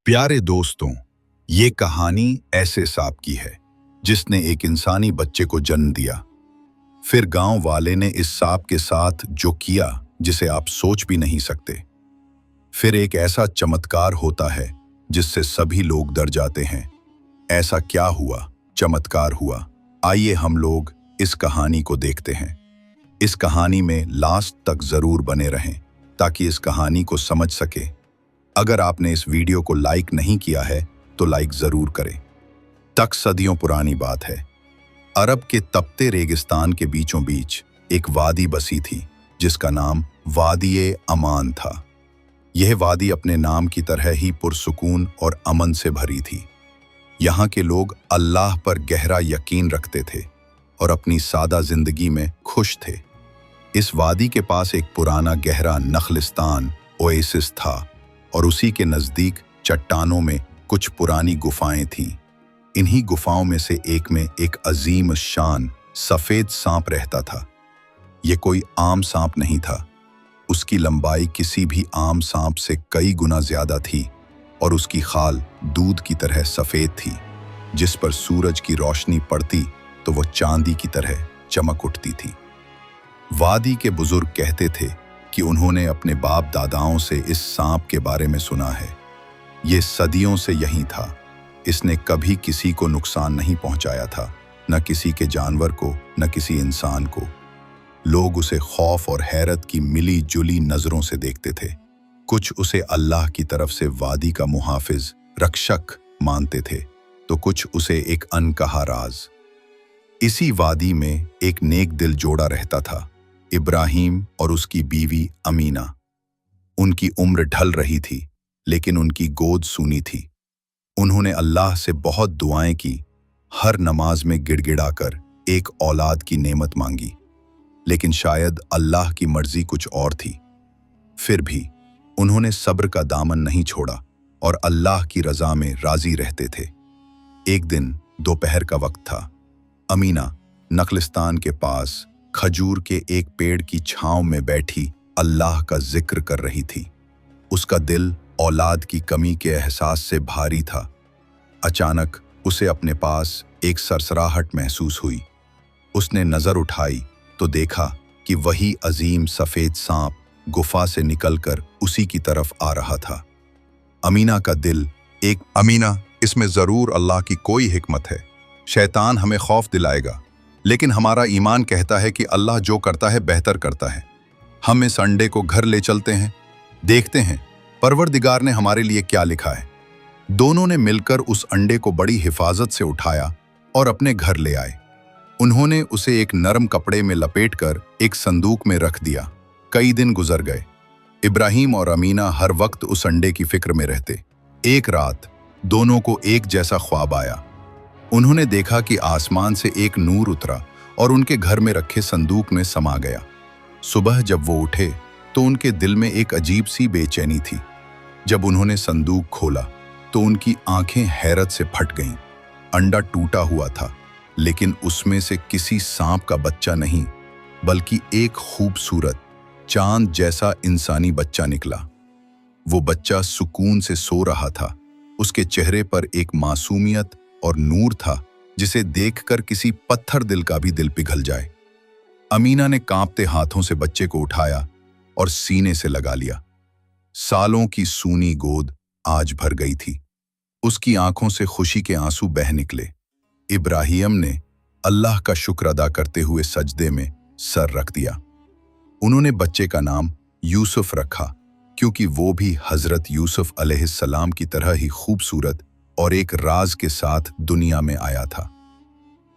प्यारे दोस्तों, ये कहानी ऐसे सांप की है जिसने एक इंसानी बच्चे को जन्म दिया। फिर गांव वाले ने इस सांप के साथ जो किया जिसे आप सोच भी नहीं सकते। फिर एक ऐसा चमत्कार होता है जिससे सभी लोग डर जाते हैं। ऐसा क्या हुआ? चमत्कार हुआ। आइए हम लोग इस कहानी को देखते हैं। इस कहानी में लास्ट तक जरूर बने रहें ताकि इस कहानी को समझ सके। अगर आपने इस वीडियो को लाइक नहीं किया है तो लाइक जरूर करें। तक सदियों पुरानी बात है। अरब के तपते रेगिस्तान के बीचों बीच एक वादी बसी थी जिसका नाम वादी अमान था। यह वादी अपने नाम की तरह ही पुरसुकून और अमन से भरी थी। यहाँ के लोग अल्लाह पर गहरा यकीन रखते थे और अपनी सादा जिंदगी में खुश थे। इस वादी के पास एक पुराना गहरा नखलिस्तान ओएसिस था और उसी के नजदीक चट्टानों में कुछ पुरानी गुफाएं थीं। इन्हीं गुफाओं में से एक में एक अजीम शान सफेद सांप रहता था। ये कोई आम सांप नहीं था। उसकी लंबाई किसी भी आम सांप से कई गुना ज्यादा थी और उसकी खाल दूध की तरह सफेद थी। जिस पर सूरज की रोशनी पड़ती तो वो चांदी की तरह चमक उठती थी। वादी के बुजुर्ग कहते थे कि उन्होंने अपने बाप दादाओं से इस सांप के बारे में सुना है। ये सदियों से यहीं था। इसने कभी किसी को नुकसान नहीं पहुंचाया था, न किसी के जानवर को, न किसी इंसान को। लोग उसे खौफ और हैरत की मिली जुली नजरों से देखते थे। कुछ उसे अल्लाह की तरफ से वादी का मुहाफिज, रक्षक मानते थे, तो कुछ उसे एक अनकहा राज। इसी वादी में एक नेक दिल जोड़ा रहता था, इब्राहिम और उसकी बीवी अमीना। उनकी उम्र ढल रही थी लेकिन उनकी गोद सूनी थी। उन्होंने अल्लाह से बहुत दुआएं की, हर नमाज में गिड़गिड़ाकर एक औलाद की नेमत मांगी, लेकिन शायद अल्लाह की मर्जी कुछ और थी। फिर भी उन्होंने सब्र का दामन नहीं छोड़ा और अल्लाह की रजा में राजी रहते थे। एक दिन दोपहर का वक्त था। अमीना नखलिस्तान के पास खजूर के एक पेड़ की छांव में बैठी अल्लाह का जिक्र कर रही थी। उसका दिल औलाद की कमी के एहसास से भारी था। अचानक उसे अपने पास एक सरसराहट महसूस हुई। उसने नजर उठाई तो देखा कि वही अजीम सफेद सांप गुफा से निकलकर उसी की तरफ आ रहा था। अमीना का दिल अमीना, इसमें जरूर अल्लाह की कोई हिकमत है। शैतान हमें खौफ दिलाएगा, लेकिन हमारा ईमान कहता है कि अल्लाह जो करता है बेहतर करता है। हम इस अंडे को घर ले चलते हैं, देखते हैं परवरदिगार ने हमारे लिए क्या लिखा है। दोनों ने मिलकर उस अंडे को बड़ी हिफाजत से उठाया और अपने घर ले आए। उन्होंने उसे एक नरम कपड़े में लपेटकर एक संदूक में रख दिया। कई दिन गुजर गए। इब्राहिम और अमीना हर वक्त उस अंडे की फिक्र में रहते। एक रात दोनों को एक जैसा ख्वाब आया। उन्होंने देखा कि आसमान से एक नूर उतरा और उनके घर में रखे संदूक में समा गया। सुबह जब वो उठे तो उनके दिल में एक अजीब सी बेचैनी थी। जब उन्होंने संदूक खोला तो उनकी आंखें हैरत से फट गईं। अंडा टूटा हुआ था, लेकिन उसमें से किसी सांप का बच्चा नहीं, बल्कि एक खूबसूरत चांद जैसा इंसानी बच्चा निकला। वो बच्चा सुकून से सो रहा था। उसके चेहरे पर एक मासूमियत और नूर था जिसे देखकर किसी पत्थर दिल का भी दिल पिघल जाए। अमीना ने कांपते हाथों से बच्चे को उठाया और सीने से लगा लिया। सालों की सूनी गोद आज भर गई थी। उसकी आंखों से खुशी के आंसू बह निकले। इब्राहिम ने अल्लाह का शुक्र अदा करते हुए सजदे में सर रख दिया। उन्होंने बच्चे का नाम यूसुफ रखा, क्योंकि वो भी हजरत यूसुफ अलैहिस्सलाम की तरह ही खूबसूरत और एक राज के साथ दुनिया में आया था।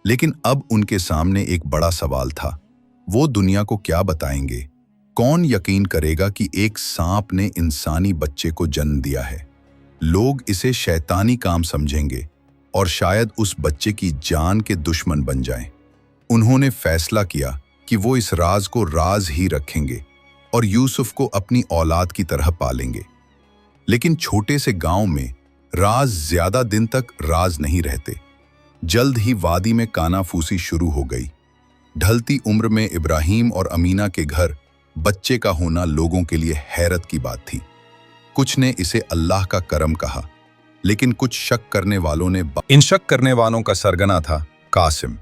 लेकिन अब उनके सामने एक बड़ा सवाल था। वो दुनिया को क्या बताएंगे? कौन यकीन करेगा कि एक सांप ने इंसानी बच्चे को जन्म दिया है? लोग इसे शैतानी काम समझेंगे और शायद उस बच्चे की जान के दुश्मन बन जाएं। उन्होंने फैसला किया कि वो इस राज को राज ही रखेंगे और यूसुफ को अपनी औलाद की तरह पालेंगे। लेकिन छोटे से गांव में राज ज्यादा दिन तक राज नहीं रहते। जल्द ही वादी में कानाफूसी शुरू हो गई। ढलती उम्र में इब्राहिम और अमीना के घर बच्चे का होना लोगों के लिए हैरत की बात थी। कुछ ने इसे अल्लाह का करम कहा, लेकिन कुछ शक करने वालों ने इन शक करने वालों का सरगना था कासिम।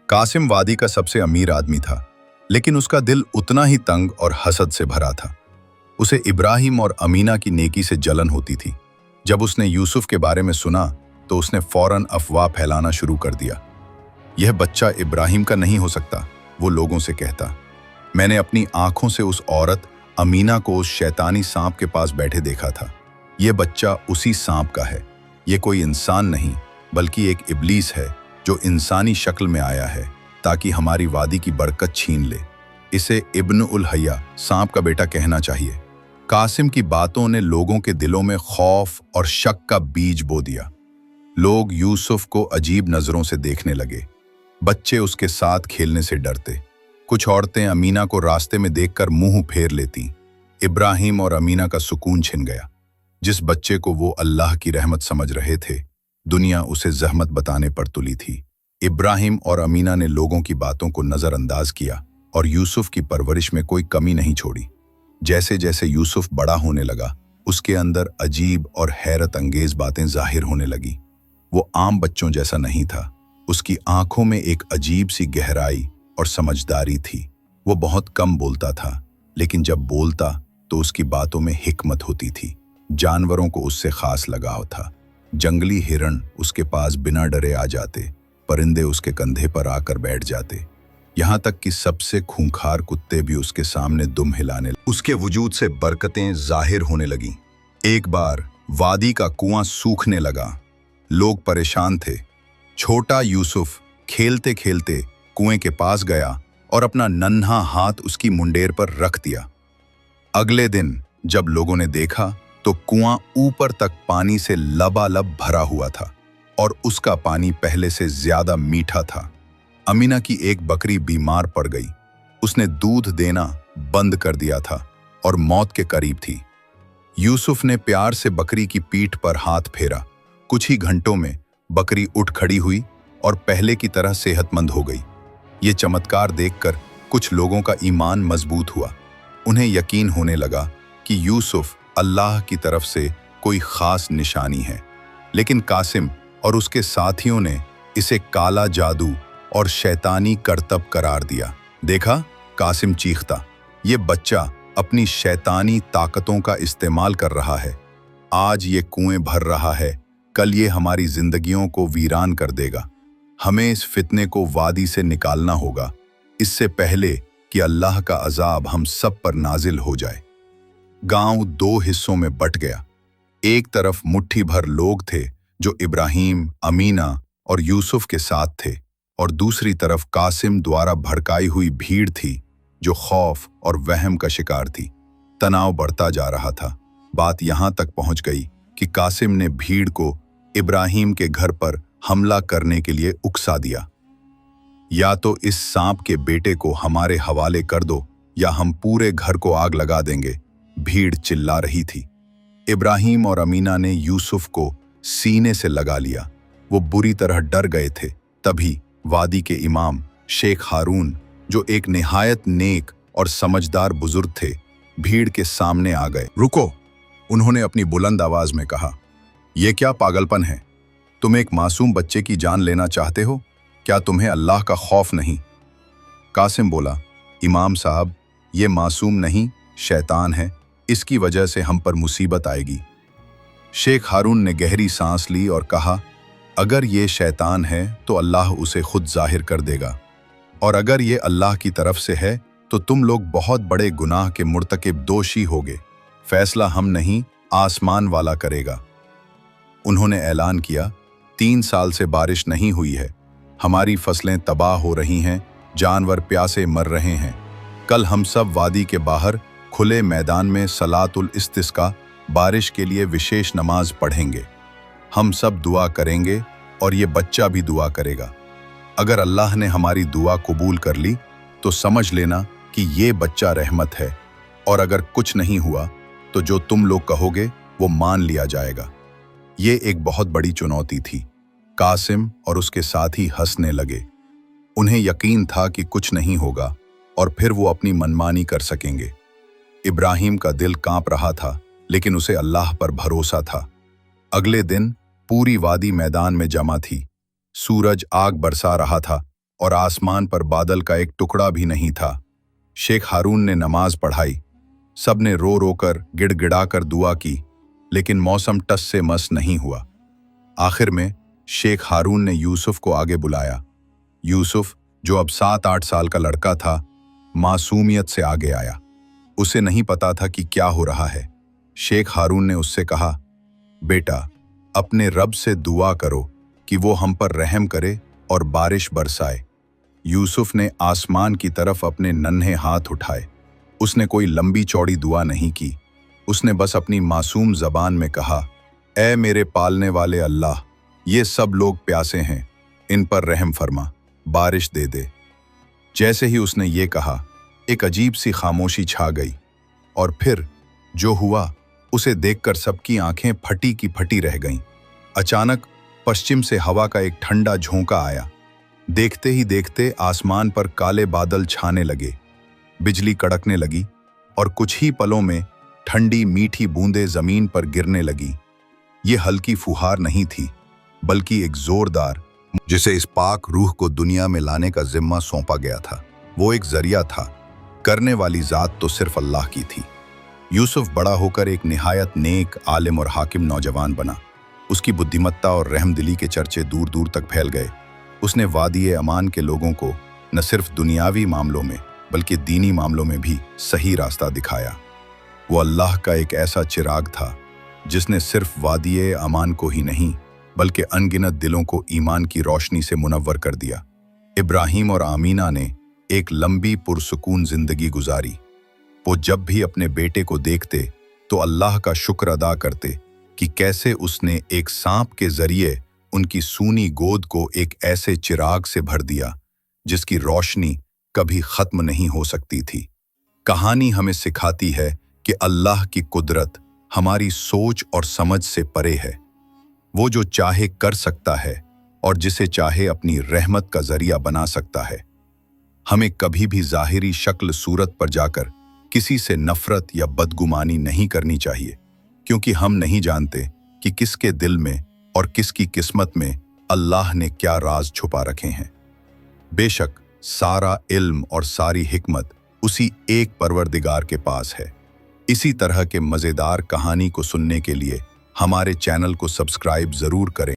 कासिम वादी का सबसे अमीर आदमी था, लेकिन उसका दिल उतना ही तंग और हसद से भरा था। उसे इब्राहिम और अमीना की नेकी से जलन होती थी। जब उसने यूसुफ के बारे में सुना तो उसने फौरन अफवाह फैलाना शुरू कर दिया। यह बच्चा इब्राहिम का नहीं हो सकता, वो लोगों से कहता। मैंने अपनी आंखों से उस औरत अमीना को उस शैतानी सांप के पास बैठे देखा था। यह बच्चा उसी सांप का है। ये कोई इंसान नहीं, बल्कि एक इब्लीस है जो इंसानी शक्ल में आया है ताकि हमारी वादी की बरकत छीन ले। इसे इब्न उल हया, सांप का बेटा, कहना चाहिए। कासिम की बातों ने लोगों के दिलों में खौफ और शक का बीज बो दिया। लोग यूसुफ को अजीब नजरों से देखने लगे। बच्चे उसके साथ खेलने से डरते। कुछ औरतें अमीना को रास्ते में देखकर मुंह फेर लेती। इब्राहिम और अमीना का सुकून छिन गया। जिस बच्चे को वो अल्लाह की रहमत समझ रहे थे, दुनिया उसे जहमत बताने पर तुली थी। इब्राहिम और अमीना ने लोगों की बातों को नजरअंदाज किया और यूसुफ की परवरिश में कोई कमी नहीं छोड़ी। जैसे जैसे यूसुफ बड़ा होने लगा, उसके अंदर अजीब और हैरत अंगेज बातें जाहिर होने लगी। वो आम बच्चों जैसा नहीं था। उसकी आंखों में एक अजीब सी गहराई और समझदारी थी। वो बहुत कम बोलता था, लेकिन जब बोलता तो उसकी बातों में हिकमत होती थी। जानवरों को उससे खास लगाव था। जंगली हिरण उसके पास बिना डरे आ जाते, परिंदे उसके कंधे पर आकर बैठ जाते, यहाँ तक कि सबसे खूंखार कुत्ते भी उसके सामने दुम हिलाने लगे। उसके वजूद से बरकतें जाहिर होने लगीं। एक बार वादी का कुआं सूखने लगा। लोग परेशान थे। छोटा यूसुफ खेलते खेलते कुएं के पास गया और अपना नन्हा हाथ उसकी मुंडेर पर रख दिया। अगले दिन जब लोगों ने देखा तो कुआं ऊपर तक पानी से लबालब भरा हुआ था और उसका पानी पहले से ज्यादा मीठा था। अमीना की एक बकरी बीमार पड़ गई। उसने दूध देना बंद कर दिया था और मौत के करीब थी। यूसुफ ने प्यार से बकरी की पीठ पर हाथ फेरा। कुछ ही घंटों में बकरी उठ खड़ी हुई और पहले की तरह सेहतमंद हो गई। ये चमत्कार देखकर कुछ लोगों का ईमान मजबूत हुआ। उन्हें यकीन होने लगा कि यूसुफ अल्लाह की तरफ से कोई खास निशानी है। लेकिन कासिम और उसके साथियों ने इसे काला जादू और शैतानी करतब करार दिया। देखा, कासिम चीखता, ये बच्चा अपनी शैतानी ताकतों का इस्तेमाल कर रहा है। आज ये कुएं भर रहा है, कल ये हमारी जिंदगियों को वीरान कर देगा। हमें इस फितने को वादी से निकालना होगा, इससे पहले कि अल्लाह का अजाब हम सब पर नाजिल हो जाए। गांव दो हिस्सों में बट गया। एक तरफ मुट्ठी भर लोग थे जो इब्राहिम, अमीना और यूसुफ के साथ थे, और दूसरी तरफ कासिम द्वारा भड़काई हुई भीड़ थी जो खौफ और वहम का शिकार थी। तनाव बढ़ता जा रहा था। बात यहां तक पहुंच गई कि कासिम ने भीड़ को इब्राहिम के घर पर हमला करने के लिए उकसा दिया। या तो इस सांप के बेटे को हमारे हवाले कर दो या हम पूरे घर को आग लगा देंगे, भीड़ चिल्ला रही थी। इब्राहिम और अमीना ने यूसुफ को सीने से लगा लिया। वो बुरी तरह डर गए थे। तभी वादी के इमाम शेख हारून, जो एक निहायत नेक और समझदार बुजुर्ग थे, भीड़ के सामने आ गए। रुको, उन्होंने अपनी बुलंद आवाज में कहा, यह क्या पागलपन है? तुम एक मासूम बच्चे की जान लेना चाहते हो? क्या तुम्हें अल्लाह का खौफ नहीं? कासिम बोला, इमाम साहब, ये मासूम नहीं, शैतान है। इसकी वजह से हम पर मुसीबत आएगी। शेख हारून ने गहरी सांस ली और कहा, अगर ये शैतान है तो अल्लाह उसे खुद जाहिर कर देगा, और अगर ये अल्लाह की तरफ से है तो तुम लोग बहुत बड़े गुनाह के मुर्तकिब दोषी होगे। फैसला हम नहीं, आसमान वाला करेगा। उन्होंने ऐलान किया, 3 साल से बारिश नहीं हुई है, हमारी फसलें तबाह हो रही हैं, जानवर प्यासे मर रहे हैं। कल हम सब वादी के बाहर खुले मैदान में सलातुल इस्तिस्का, बारिश के लिए विशेष नमाज पढ़ेंगे। हम सब दुआ करेंगे और ये बच्चा भी दुआ करेगा। अगर अल्लाह ने हमारी दुआ कबूल कर ली तो समझ लेना कि ये बच्चा रहमत है, और अगर कुछ नहीं हुआ तो जो तुम लोग कहोगे वो मान लिया जाएगा। ये एक बहुत बड़ी चुनौती थी। कासिम और उसके साथी हंसने लगे। उन्हें यकीन था कि कुछ नहीं होगा और फिर वो अपनी मनमानी कर सकेंगे। इब्राहिम का दिल कांप रहा था, लेकिन उसे अल्लाह पर भरोसा था। अगले दिन पूरी वादी मैदान में जमा थी। सूरज आग बरसा रहा था और आसमान पर बादल का एक टुकड़ा भी नहीं था। शेख हारून ने नमाज पढ़ाई। सबने रो रो कर गिड़गिड़ा कर दुआ की, लेकिन मौसम टस से मस नहीं हुआ। आखिर में शेख हारून ने यूसुफ को आगे बुलाया। यूसुफ, जो अब 7-8 साल का लड़का था, मासूमियत से आगे आया। उसे नहीं पता था कि क्या हो रहा है। शेख हारून ने उससे कहा, बेटा, अपने रब से दुआ करो कि वो हम पर रहम करे और बारिश बरसाए। यूसुफ ने आसमान की तरफ अपने नन्हे हाथ उठाए। उसने कोई लंबी चौड़ी दुआ नहीं की। उसने बस अपनी मासूम जबान में कहा, ऐ मेरे पालने वाले अल्लाह, ये सब लोग प्यासे हैं, इन पर रहम फरमा, बारिश दे दे। जैसे ही उसने ये कहा, एक अजीब सी खामोशी छा गई, और फिर जो हुआ उसे देखकर सबकी आंखें फटी की फटी रह गईं। अचानक पश्चिम से हवा का एक ठंडा झोंका आया। देखते ही देखते आसमान पर काले बादल छाने लगे, बिजली कड़कने लगी और कुछ ही पलों में ठंडी मीठी बूंदें जमीन पर गिरने लगी। ये हल्की फुहार नहीं थी, बल्कि एक जोरदार, जिसे इस पाक रूह को दुनिया में लाने का जिम्मा सौंपा गया था। वो एक जरिया था, करने वाली जात तो सिर्फ अल्लाह की थी। यूसुफ बड़ा होकर एक निहायत नेक, आलिम और हाकिम नौजवान बना। उसकी बुद्धिमत्ता और रहमदिली के चर्चे दूर दूर तक फैल गए। उसने वादी अमान के लोगों को न सिर्फ दुनियावी मामलों में बल्कि दीनी मामलों में भी सही रास्ता दिखाया। वो अल्लाह का एक ऐसा चिराग था जिसने सिर्फ वादी अमान को ही नहीं बल्कि अनगिनत दिलों को ईमान की रोशनी से मुनव्वर कर दिया। इब्राहिम और आमीना ने एक लंबी पुरसुकून जिंदगी गुजारी। वो जब भी अपने बेटे को देखते तो अल्लाह का शुक्र अदा करते कि कैसे उसने एक सांप के जरिए उनकी सूनी गोद को एक ऐसे चिराग से भर दिया जिसकी रोशनी कभी खत्म नहीं हो सकती थी। कहानी हमें सिखाती है कि अल्लाह की कुदरत हमारी सोच और समझ से परे है। वो जो चाहे कर सकता है और जिसे चाहे अपनी रहमत का जरिया बना सकता है। हमें कभी भी ज़ाहिरी शक्ल सूरत पर जाकर किसी से नफरत या बदगुमानी नहीं करनी चाहिए, क्योंकि हम नहीं जानते कि किसके दिल में और किसकी किस्मत में अल्लाह ने क्या राज छुपा रखे हैं। बेशक सारा इल्म और सारी हिकमत उसी एक परवरदिगार के पास है। इसी तरह के मज़ेदार कहानी को सुनने के लिए हमारे चैनल को सब्सक्राइब ज़रूर करें।